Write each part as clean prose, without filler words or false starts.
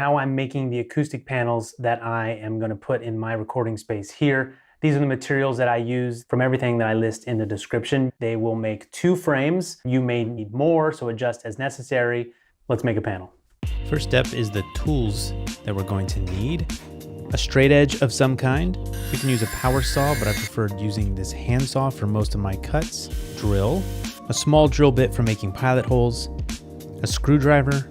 how I'm making the acoustic panels that I am going to put in my recording space here. These are the materials that I use from everything that I list in the description. They will make 2 frames. You may need more, so adjust as necessary. Let's make a panel. First step is the tools that we're going to need. A straight edge of some kind. You can use a power saw, but I preferred using this handsaw for most of my cuts. Drill, a small drill bit for making pilot holes, a screwdriver,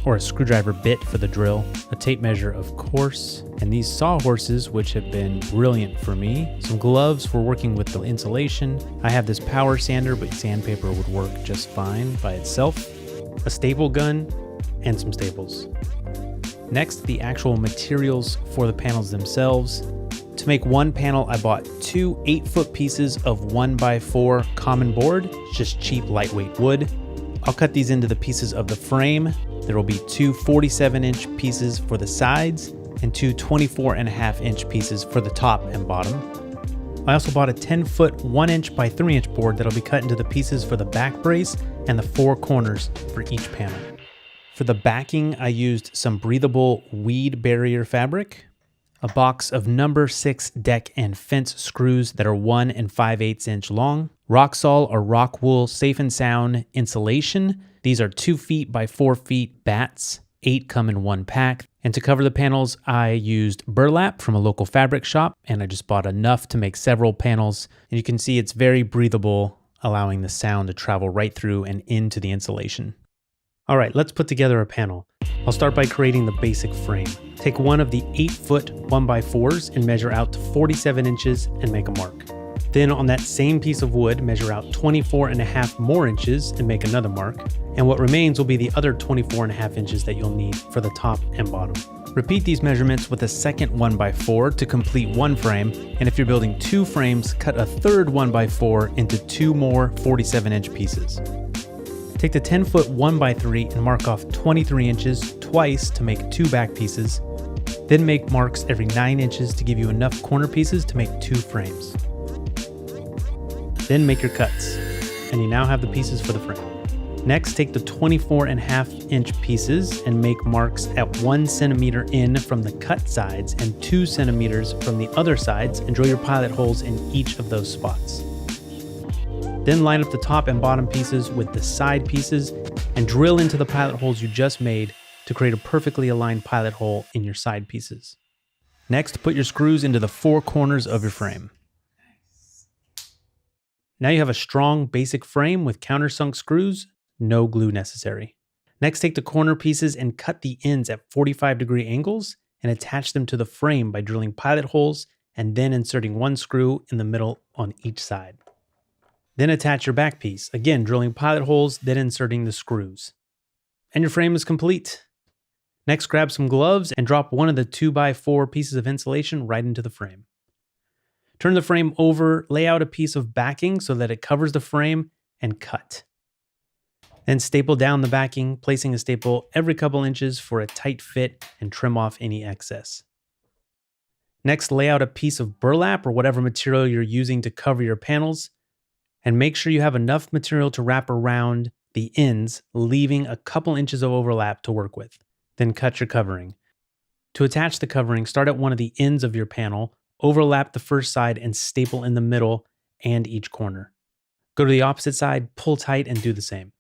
or a screwdriver bit for the drill, a tape measure of course, and these sawhorses, which have been brilliant for me, some gloves for working with the insulation. I have this power sander, but sandpaper would work just fine by itself, a staple gun, and some staples. Next, the actual materials for the panels themselves. To make one panel, I bought 2 8-foot pieces of 1x4 common board, just cheap lightweight wood. I'll cut these into the pieces of the frame. There will be 2 47-inch pieces for the sides and 2 24.5-inch pieces for the top and bottom. I also bought a 10-foot 1-inch by 3-inch board that'll be cut into the pieces for the back brace and the 4 corners for each panel. For the backing, I used some breathable weed barrier fabric, a box of number 6 deck and fence screws that are 1 5/8 inch long, Roxol or rock wool safe and sound insulation. These are 2 feet by 4 feet bats, 8 come in 1 pack. And to cover the panels, I used burlap from a local fabric shop, and I just bought enough to make several panels. And you can see it's very breathable, allowing the sound to travel right through and into the insulation. All right, let's put together a panel. I'll start by creating the basic frame. Take one of the 8-foot 1x4s and measure out to 47 inches and make a mark. Then on that same piece of wood, measure out 24.5 more inches and make another mark. And what remains will be the other 24.5 inches that you'll need for the top and bottom. Repeat these measurements with a second 1x4 to complete 1 frame. And if you're building 2 frames, cut a third 1x4 into 2 more 47-inch pieces. Take the 10-foot 1x3 and mark off 23 inches twice to make 2 back pieces. Then make marks every 9 inches to give you enough corner pieces to make 2 frames. Then make your cuts, and you now have the pieces for the frame. Next, take the 24.5-inch pieces and make marks at 1 centimeter in from the cut sides and 2 centimeters from the other sides, and drill your pilot holes in each of those spots. Then line up the top and bottom pieces with the side pieces and drill into the pilot holes you just made to create a perfectly aligned pilot hole in your side pieces. Next, put your screws into the 4 corners of your frame. Now you have a strong basic frame with countersunk screws, no glue necessary. Next, take the corner pieces and cut the ends at 45-degree angles and attach them to the frame by drilling pilot holes and then inserting 1 screw in the middle on each side. Then attach your back piece, again drilling pilot holes, then inserting the screws. And your frame is complete. Next, grab some gloves and drop one of the 2x4 pieces of insulation right into the frame. Turn the frame over, lay out a piece of backing so that it covers the frame, and cut. Then staple down the backing, placing a staple every couple inches for a tight fit and trim off any excess. Next, lay out a piece of burlap or whatever material you're using to cover your panels, and make sure you have enough material to wrap around the ends, leaving a couple inches of overlap to work with. Then cut your covering. To attach the covering, start at one of the ends of your panel, overlap the first side, and staple in the middle and each corner. Go to the opposite side, pull tight, and do the same.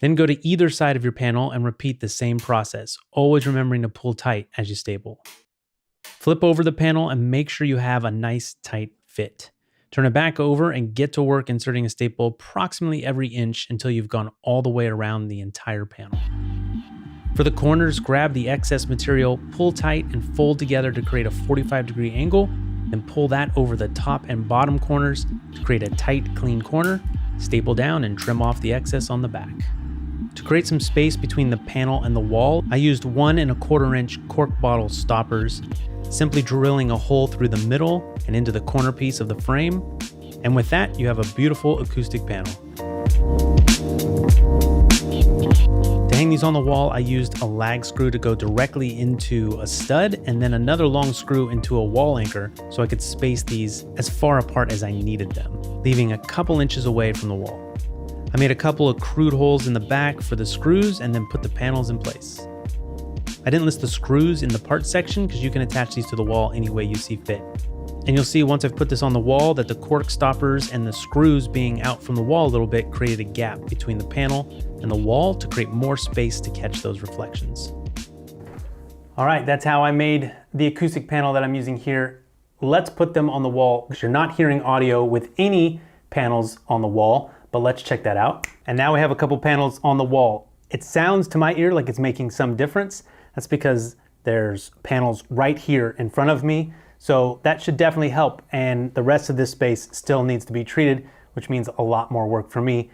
Then go to either side of your panel and repeat the same process, always remembering to pull tight as you staple. Flip over the panel and make sure you have a nice tight fit. Turn it back over and get to work inserting a staple approximately every inch until you've gone all the way around the entire panel. For the corners, grab the excess material, pull tight, and fold together to create a 45-degree angle, then pull that over the top and bottom corners to create a tight, clean corner, staple down, and trim off the excess on the back. To create some space between the panel and the wall, I used 1 1/4-inch cork bottle stoppers, simply drilling a hole through the middle and into the corner piece of the frame. And with that, you have a beautiful acoustic panel. To hang these on the wall, I used a lag screw to go directly into a stud and then another long screw into a wall anchor so I could space these as far apart as I needed them, leaving a couple inches away from the wall. I made a couple of crude holes in the back for the screws and then put the panels in place. I didn't list the screws in the parts section because you can attach these to the wall any way you see fit. And you'll see once I've put this on the wall that the cork stoppers and the screws being out from the wall a little bit created a gap between the panel and the wall to create more space to catch those reflections. All right, that's how I made the acoustic panel that I'm using here. Let's put them on the wall because you're not hearing audio with any panels on the wall, but let's check that out. And now we have a couple panels on the wall. It sounds to my ear like it's making some difference. That's because there's panels right here in front of me. So that should definitely help. And the rest of this space still needs to be treated, which means a lot more work for me.